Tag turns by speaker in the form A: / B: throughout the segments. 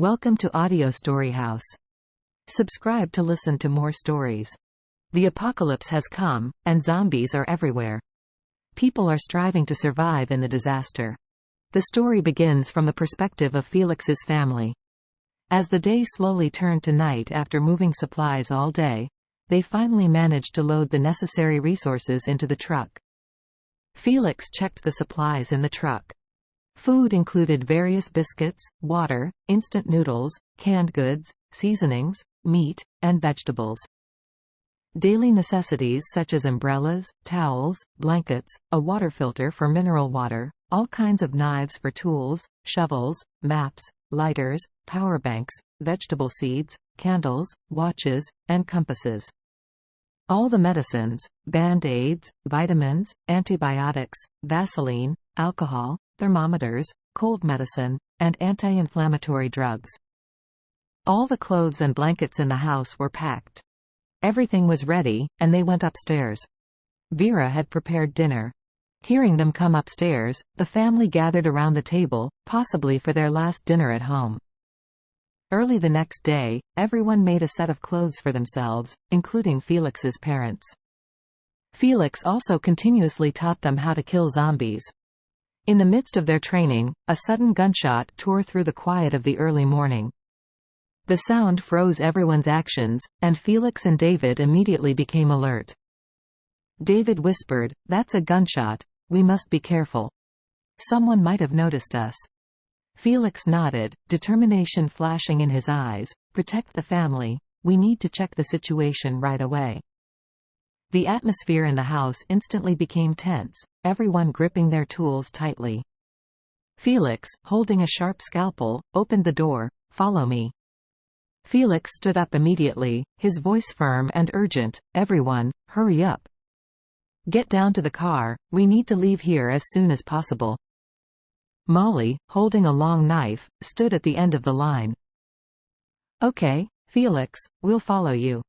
A: Welcome to Audio Storyhouse. Subscribe to listen to more stories. The apocalypse has come, and zombies are everywhere. People are striving to survive in the disaster. The story begins from the perspective of Felix's family. As the day slowly turned to night after moving supplies all day, they finally managed to load the necessary resources into the truck. Felix checked the supplies in the truck. Food included various biscuits, water, instant noodles, canned goods, seasonings, meat, and vegetables. Daily necessities such as umbrellas, towels, blankets, a water filter for mineral water, all kinds of knives for tools, shovels, maps, lighters, power banks, vegetable seeds, candles, watches, and compasses. All the medicines, band-aids, vitamins, antibiotics, Vaseline, alcohol, thermometers, cold medicine, and anti-inflammatory drugs. All the clothes and blankets in the house were packed. Everything was ready, and they went upstairs. Vera had prepared dinner. Hearing them come upstairs, the family gathered around the table, possibly for their last dinner at home. Early the next day, everyone made a set of clothes for themselves, including Felix's parents. Felix also continuously taught them how to kill zombies. In the midst of their training, a sudden gunshot tore through the quiet of the early morning. The sound froze everyone's actions, and Felix and David immediately became alert. David whispered, "That's a gunshot. We must be careful. Someone might have noticed us." Felix nodded, determination flashing in his eyes. "Protect the family. We need to check the situation right away." The atmosphere in the house instantly became tense, everyone gripping their tools tightly. Felix, holding a sharp scalpel, opened the door. "Follow me." Felix stood up immediately, his voice firm and urgent. "Everyone, hurry up. Get down to the car, we need to leave here as soon as possible." Molly, holding a long knife, stood at the end of the line. "Okay, Felix, we'll follow you."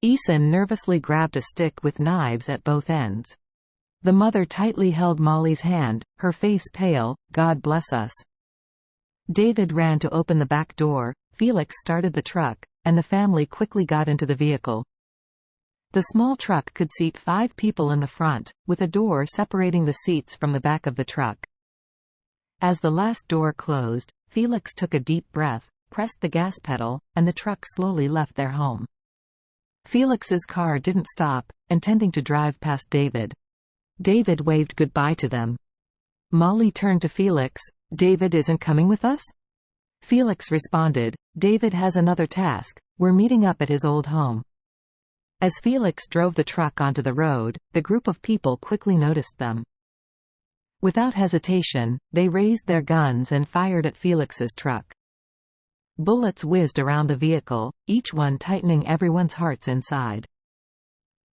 A: Eason nervously grabbed a stick with knives at both ends. The mother tightly held Molly's hand, her face pale. "God bless us." David ran to open the back door, Felix started the truck, and the family quickly got into the vehicle. The small truck could seat 5 people in the front, with a door separating the seats from the back of the truck. As the last door closed, Felix took a deep breath, pressed the gas pedal, and the truck slowly left their home. Felix's car didn't stop, intending to drive past David. David waved goodbye to them. Molly turned to Felix. "David isn't coming with us?" Felix responded, "David has another task. We're meeting up at his old home." As Felix drove the truck onto the road, the group of people quickly noticed them. Without hesitation, they raised their guns and fired at Felix's truck. Bullets whizzed around the vehicle, each one tightening everyone's hearts inside.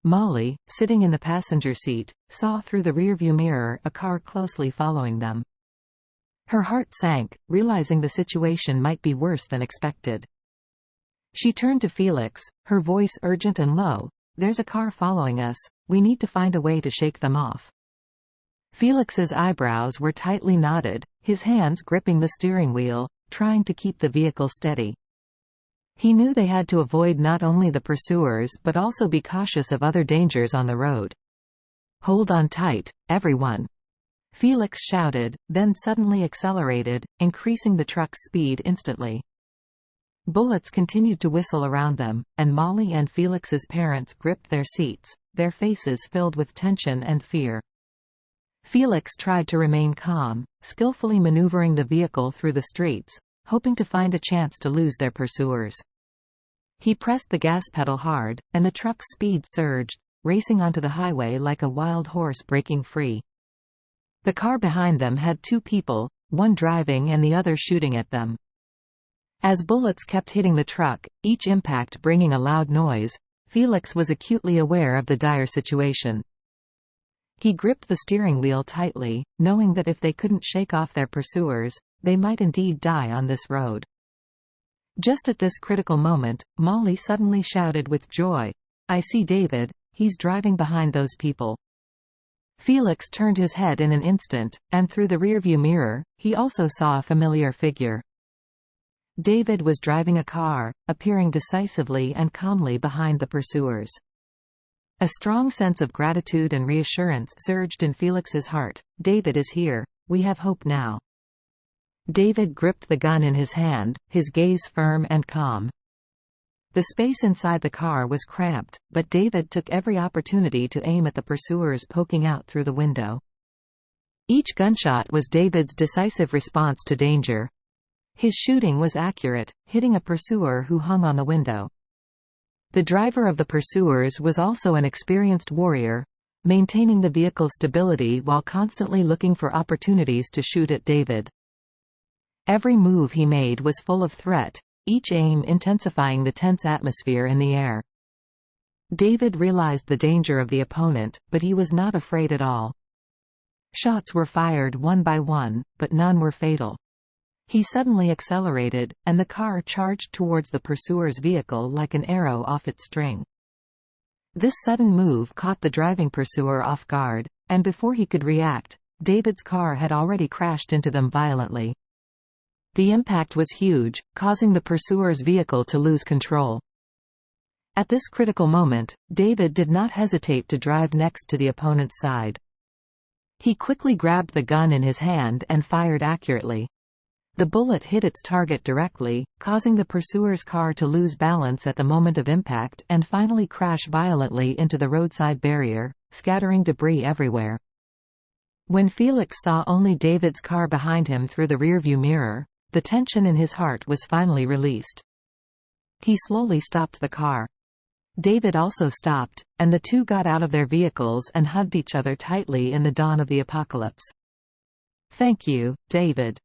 A: Molly, sitting in the passenger seat, saw through the rearview mirror a car closely following them. Her heart sank, realizing the situation might be worse than expected. She turned to Felix, her voice urgent and low. "There's a car following us. We need to find a way to shake them off." Felix's eyebrows were tightly knotted, his hands gripping the steering wheel, trying to keep the vehicle steady. He knew they had to avoid not only the pursuers but also be cautious of other dangers on the road. "Hold on tight, everyone," Felix shouted, then suddenly accelerated, increasing the truck's speed instantly. Bullets continued to whistle around them, and Molly and Felix's parents gripped their seats, their faces filled with tension and fear. Felix tried to remain calm, skillfully maneuvering the vehicle through the streets, hoping to find a chance to lose their pursuers. He pressed the gas pedal hard, and the truck's speed surged, racing onto the highway like a wild horse breaking free. The car behind them had 2 people, one driving and the other shooting at them. As bullets kept hitting the truck, each impact bringing a loud noise, Felix was acutely aware of the dire situation. He gripped the steering wheel tightly, knowing that if they couldn't shake off their pursuers, they might indeed die on this road. Just at this critical moment, Molly suddenly shouted with joy, "I see David, he's driving behind those people." Felix turned his head in an instant, and through the rearview mirror, he also saw a familiar figure. David was driving a car, appearing decisively and calmly behind the pursuers. A strong sense of gratitude and reassurance surged in Felix's heart. David is here. We have hope now. David gripped the gun in his hand, his gaze firm and calm. The space inside the car was cramped, but David took every opportunity to aim at the pursuers poking out through the window. Each gunshot was David's decisive response to danger. His shooting was accurate, hitting a pursuer who hung on the window. The driver of the pursuers was also an experienced warrior, maintaining the vehicle's stability while constantly looking for opportunities to shoot at David. Every move he made was full of threat, each aim intensifying the tense atmosphere in the air. David realized the danger of the opponent, but he was not afraid at all. Shots were fired one by one, but none were fatal. He suddenly accelerated, and the car charged towards the pursuer's vehicle like an arrow off its string. This sudden move caught the driving pursuer off guard, and before he could react, David's car had already crashed into them violently. The impact was huge, causing the pursuer's vehicle to lose control. At this critical moment, David did not hesitate to drive next to the opponent's side. He quickly grabbed the gun in his hand and fired accurately. The bullet hit its target directly, causing the pursuer's car to lose balance at the moment of impact and finally crash violently into the roadside barrier, scattering debris everywhere. When Felix saw only David's car behind him through the rearview mirror, the tension in his heart was finally released. He slowly stopped the car. David also stopped, and the two got out of their vehicles and hugged each other tightly in the dawn of the apocalypse. "Thank you, David.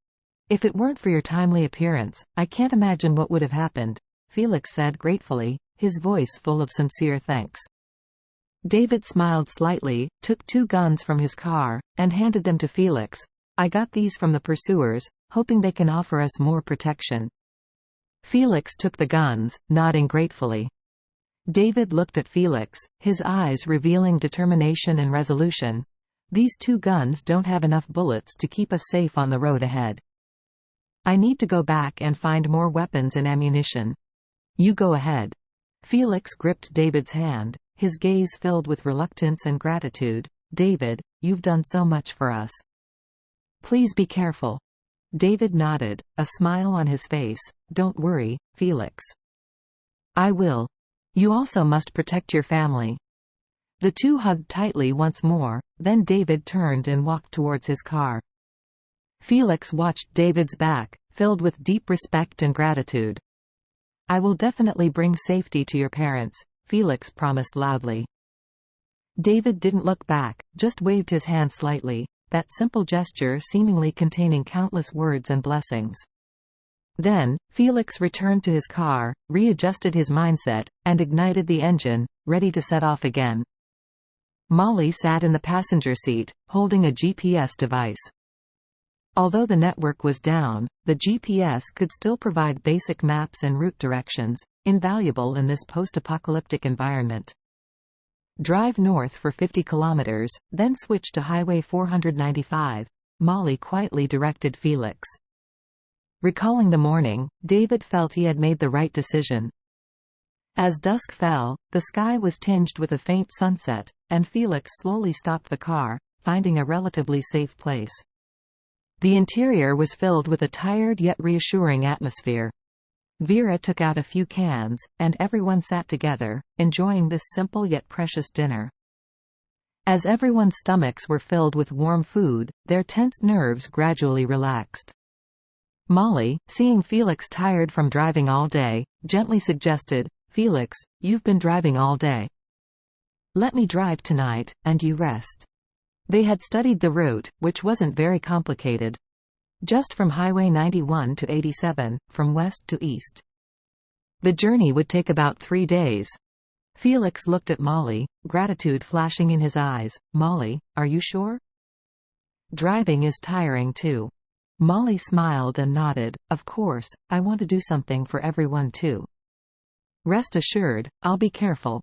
A: If it weren't for your timely appearance, I can't imagine what would have happened," Felix said gratefully, his voice full of sincere thanks. David smiled slightly, took two guns from his car, and handed them to Felix. "I got these from the pursuers, hoping they can offer us more protection." Felix took the guns, nodding gratefully. David looked at Felix, his eyes revealing determination and resolution. "These two guns don't have enough bullets to keep us safe on the road ahead. I need to go back and find more weapons and ammunition. You go ahead." Felix gripped David's hand, his gaze filled with reluctance and gratitude. "David, you've done so much for us. Please be careful." David nodded, a smile on his face. "Don't worry, Felix. I will. You also must protect your family." The two hugged tightly once more, then David turned and walked towards his car. Felix watched David's back, filled with deep respect and gratitude. "I will definitely bring safety to your parents," Felix promised loudly. David didn't look back, just waved his hand slightly, that simple gesture seemingly containing countless words and blessings. Then, Felix returned to his car, readjusted his mindset, and ignited the engine, ready to set off again. Molly sat in the passenger seat, holding a GPS device. Although the network was down, the GPS could still provide basic maps and route directions, invaluable in this post-apocalyptic environment. "Drive north for 50 kilometers, then switch to Highway 495, Molly quietly directed Felix. Recalling the morning, David felt he had made the right decision. As dusk fell, the sky was tinged with a faint sunset, and Felix slowly stopped the car, finding a relatively safe place. The interior was filled with a tired yet reassuring atmosphere. Vera took out a few cans, and everyone sat together, enjoying this simple yet precious dinner. As everyone's stomachs were filled with warm food, their tense nerves gradually relaxed. Molly, seeing Felix tired from driving all day, gently suggested, "Felix, you've been driving all day. Let me drive tonight, and you rest." They had studied the route, which wasn't very complicated. Just from Highway 91 to 87, from west to east. The journey would take about 3 days. Felix looked at Molly, gratitude flashing in his eyes. "Molly, are you sure? Driving is tiring too." Molly smiled and nodded. "Of course, I want to do something for everyone too. Rest assured, I'll be careful."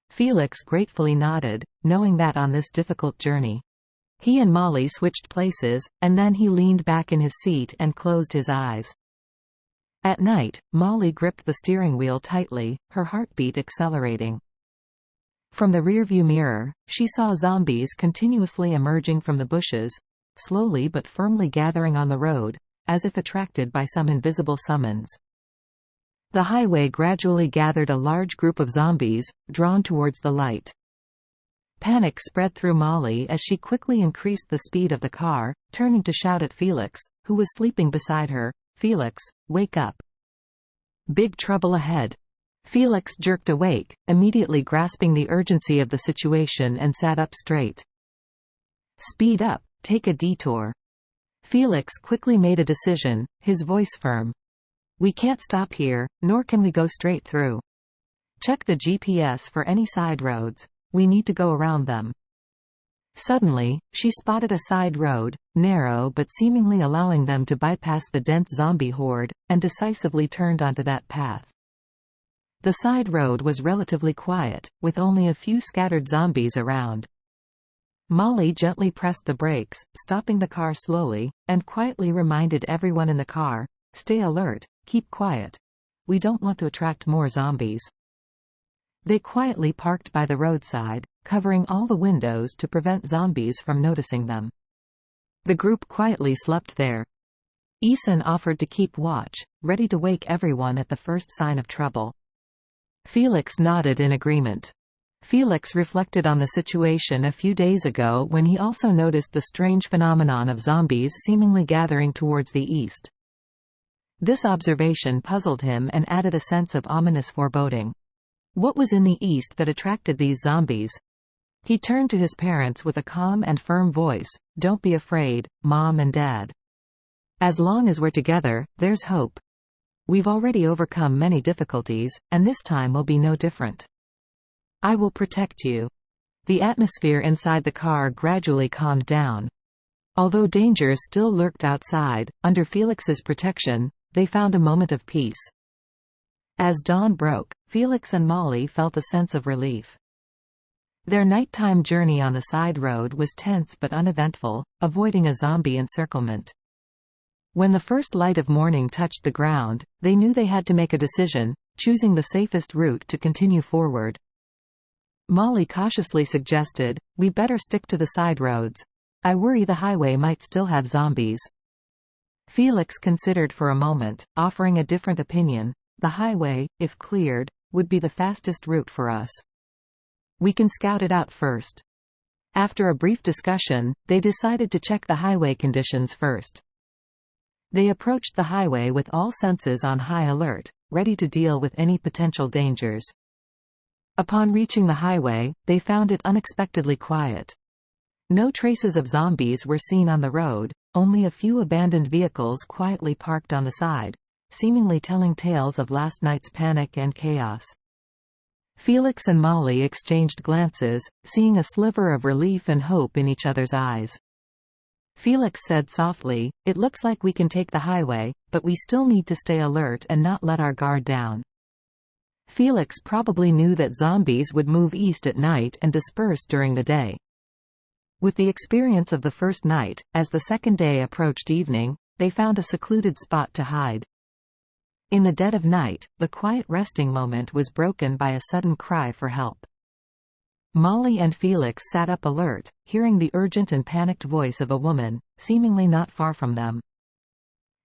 A: Felix gratefully nodded, knowing that on this difficult journey. He and Molly switched places, and then he leaned back in his seat and closed his eyes. At night, Molly gripped the steering wheel tightly, her heartbeat accelerating. From the rearview mirror, she saw zombies continuously emerging from the bushes, slowly but firmly gathering on the road, as if attracted by some invisible summons. The highway gradually gathered a large group of zombies, drawn towards the light. Panic spread through Molly as she quickly increased the speed of the car, turning to shout at Felix, who was sleeping beside her, "Felix, wake up. Big trouble ahead." Felix jerked awake, immediately grasping the urgency of the situation and sat up straight. "Speed up, take a detour." Felix quickly made a decision, his voice firm. "We can't stop here, nor can we go straight through. Check the GPS for any side roads. We need to go around them." Suddenly, she spotted a side road, narrow but seemingly allowing them to bypass the dense zombie horde, and decisively turned onto that path. The side road was relatively quiet, with only a few scattered zombies around. Molly gently pressed the brakes, stopping the car slowly, and quietly reminded everyone in the car, "Stay alert, keep quiet. We don't want to attract more zombies." They quietly parked by the roadside, covering all the windows to prevent zombies from noticing them. The group quietly slept there. Ethan offered to keep watch, ready to wake everyone at the first sign of trouble. Felix nodded in agreement. Felix reflected on the situation a few days ago when he also noticed the strange phenomenon of zombies seemingly gathering towards the east. This observation puzzled him and added a sense of ominous foreboding. What was in the east that attracted these zombies? He turned to his parents with a calm and firm voice, "Don't be afraid, Mom and Dad. As long as we're together, there's hope. We've already overcome many difficulties, and this time will be no different. I will protect you." The atmosphere inside the car gradually calmed down. Although dangers still lurked outside, under Felix's protection, they found a moment of peace. As dawn broke, Felix and Molly felt a sense of relief. Their nighttime journey on the side road was tense but uneventful, avoiding a zombie encirclement. When the first light of morning touched the ground, they knew they had to make a decision, choosing the safest route to continue forward. Molly cautiously suggested, "We better stick to the side roads. I worry the highway might still have zombies." Felix considered for a moment, offering a different opinion. "The highway, if cleared, would be the fastest route for us. We can scout it out first." After a brief discussion, they decided to check the highway conditions first. They approached the highway with all senses on high alert, ready to deal with any potential dangers. Upon reaching the highway, they found it unexpectedly quiet. No traces of zombies were seen on the road, only a few abandoned vehicles quietly parked on the side, seemingly telling tales of last night's panic and chaos. Felix and Molly exchanged glances, seeing a sliver of relief and hope in each other's eyes. Felix said softly, "It looks like we can take the highway, but we still need to stay alert and not let our guard down." Felix probably knew that zombies would move east at night and disperse during the day. With the experience of the first night, as the second day approached evening, they found a secluded spot to hide. In the dead of night, the quiet resting moment was broken by a sudden cry for help. Molly and Felix sat up alert, hearing the urgent and panicked voice of a woman, seemingly not far from them.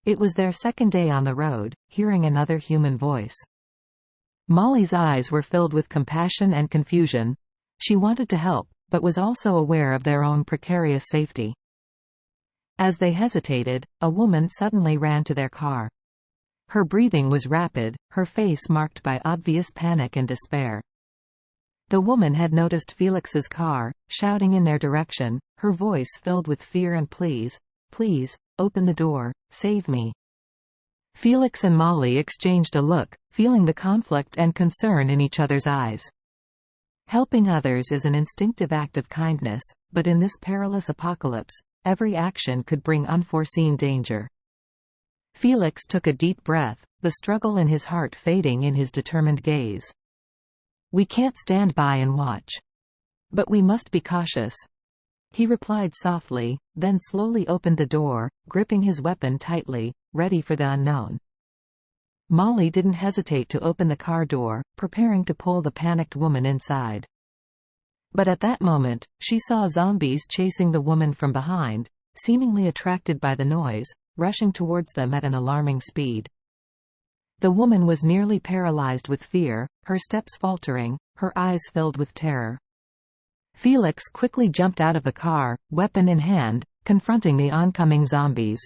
A: It was their second day on the road, hearing another human voice. Molly's eyes were filled with compassion and confusion. She wanted to help, but was also aware of their own precarious safety. As they hesitated, a woman suddenly ran to their car. Her breathing was rapid, her face marked by obvious panic and despair. The woman had noticed Felix's car, shouting in their direction, her voice filled with fear and pleas, "Please, open the door, save me." Felix and Molly exchanged a look, feeling the conflict and concern in each other's eyes. Helping others is an instinctive act of kindness, but in this perilous apocalypse, every action could bring unforeseen danger. Felix took a deep breath, the struggle in his heart fading in his determined gaze. "We can't stand by and watch. But we must be cautious," he replied softly, then slowly opened the door, gripping his weapon tightly, ready for the unknown. Molly didn't hesitate to open the car door, preparing to pull the panicked woman inside. But at that moment, she saw zombies chasing the woman from behind, seemingly attracted by the noise, rushing towards them at an alarming speed. The woman was nearly paralyzed with fear, her steps faltering, her eyes filled with terror. Felix quickly jumped out of the car, weapon in hand, confronting the oncoming zombies.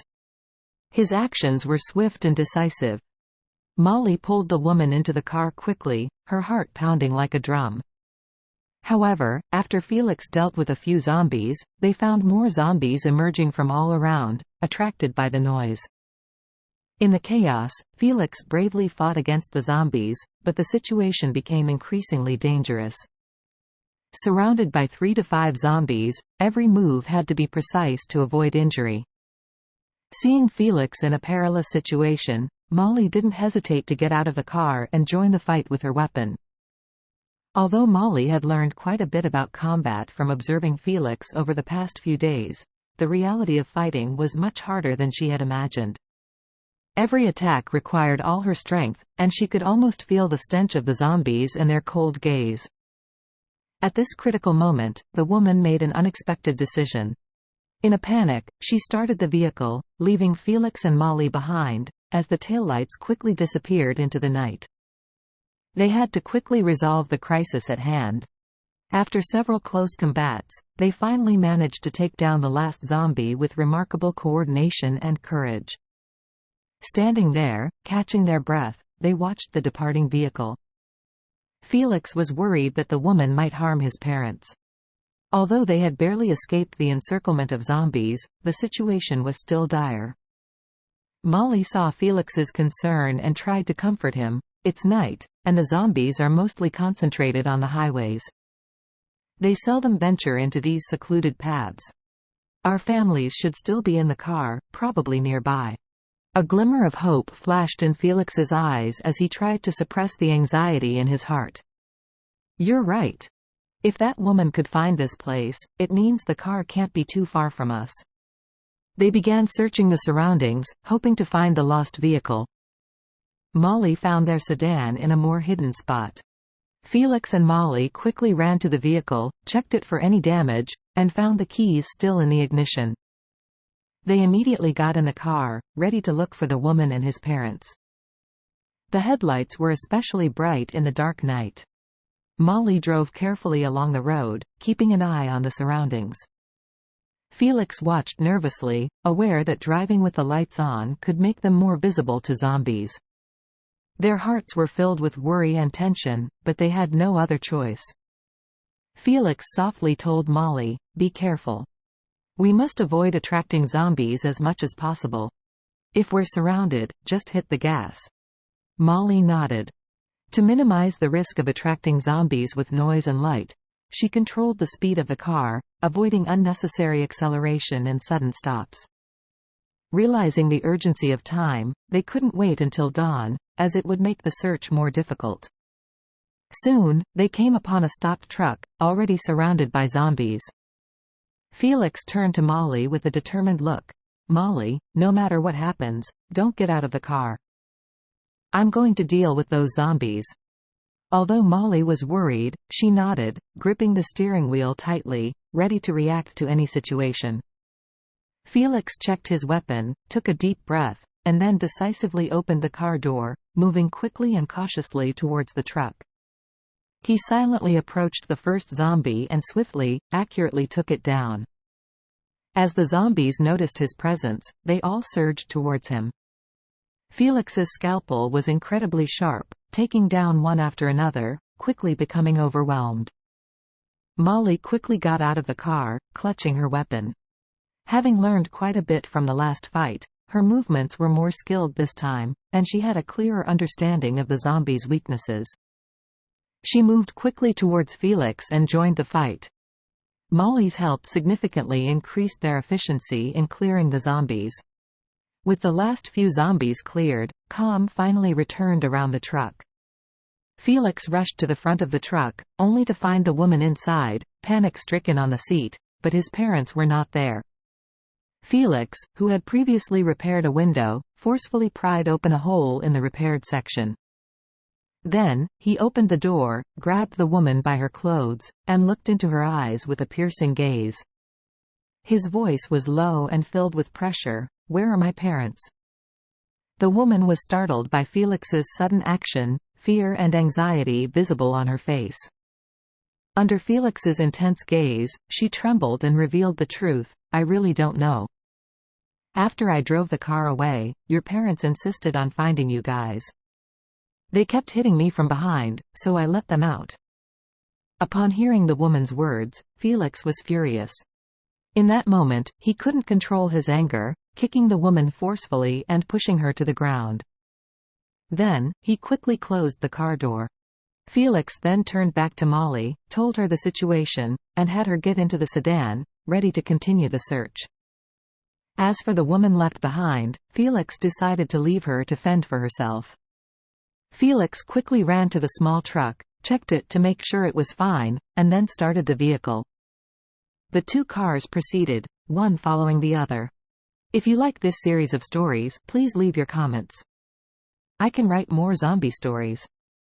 A: His actions were swift and decisive. Molly pulled the woman into the car quickly, her heart pounding like a drum. However, after Felix dealt with a few zombies, they found more zombies emerging from all around, attracted by the noise. In the chaos, Felix bravely fought against the zombies, but the situation became increasingly dangerous. Surrounded by 3 to 5 zombies, every move had to be precise to avoid injury. Seeing Felix in a perilous situation, Molly didn't hesitate to get out of the car and join the fight with her weapon. Although Molly had learned quite a bit about combat from observing Felix over the past few days, the reality of fighting was much harder than she had imagined. Every attack required all her strength, and she could almost feel the stench of the zombies and their cold gaze. At this critical moment, the woman made an unexpected decision. In a panic, she started the vehicle, leaving Felix and Molly behind, as the taillights quickly disappeared into the night. They had to quickly resolve the crisis at hand. After several close combats, they finally managed to take down the last zombie with remarkable coordination and courage. Standing there, catching their breath, they watched the departing vehicle. Felix was worried that the woman might harm his parents. Although they had barely escaped the encirclement of zombies, the situation was still dire. Molly saw Felix's concern and tried to comfort him. It's night, and the zombies are mostly concentrated on the highways. They seldom venture into these secluded paths. Our families should still be in the car, probably nearby. A glimmer of hope flashed in Felix's eyes as he tried to suppress the anxiety in his heart. You're right. If that woman could find this place, it means the car can't be too far from us. They began searching the surroundings, hoping to find the lost vehicle. Molly found their sedan in a more hidden spot. Felix and Molly quickly ran to the vehicle, checked it for any damage, and found the keys still in the ignition. They immediately got in the car, ready to look for the woman and his parents. The headlights were especially bright in the dark night. Molly drove carefully along the road, keeping an eye on the surroundings. Felix watched nervously, aware that driving with the lights on could make them more visible to zombies. Their hearts were filled with worry and tension, but they had no other choice. Felix softly told Molly, "Be careful. We must avoid attracting zombies as much as possible. If we're surrounded, just hit the gas." Molly nodded. To minimize the risk of attracting zombies with noise and light, she controlled the speed of the car, avoiding unnecessary acceleration and sudden stops. Realizing the urgency of time, they couldn't wait until dawn, as it would make the search more difficult. Soon, they came upon a stopped truck, already surrounded by zombies. Felix turned to Molly with a determined look. "Molly, no matter what happens, don't get out of the car. I'm going to deal with those zombies." Although Molly was worried, she nodded, gripping the steering wheel tightly, ready to react to any situation. Felix checked his weapon, took a deep breath, and then decisively opened the car door, moving quickly and cautiously towards the truck. He silently approached the first zombie and swiftly, accurately took it down. As the zombies noticed his presence, they all surged towards him. Felix's scalpel was incredibly sharp, taking down one after another, quickly becoming overwhelmed. Molly quickly got out of the car, clutching her weapon. Having learned quite a bit from the last fight, her movements were more skilled this time, and she had a clearer understanding of the zombies' weaknesses. She moved quickly towards Felix and joined the fight. Molly's help significantly increased their efficiency in clearing the zombies. With the last few zombies cleared, calm finally returned around the truck. Felix rushed to the front of the truck, only to find the woman inside, panic-stricken on the seat, but his parents were not there. Felix, who had previously repaired a window, forcefully pried open a hole in the repaired section. Then, he opened the door, grabbed the woman by her clothes, and looked into her eyes with a piercing gaze. His voice was low and filled with pressure. "Where are my parents?" The woman was startled by Felix's sudden action, fear and anxiety visible on her face. Under Felix's intense gaze, she trembled and revealed the truth. "I really don't know. After I drove the car away, your parents insisted on finding you guys. They kept hitting me from behind, so I let them out." Upon hearing the woman's words, Felix was furious. In that moment, he couldn't control his anger, kicking the woman forcefully and pushing her to the ground. Then, he quickly closed the car door. Felix then turned back to Molly, told her the situation, and had her get into the sedan, ready to continue the search. As for the woman left behind, Felix decided to leave her to fend for herself. Felix quickly ran to the small truck, checked it to make sure it was fine, and then started the vehicle. The two cars proceeded, one following the other. If you like this series of stories, please leave your comments. I can write more zombie stories.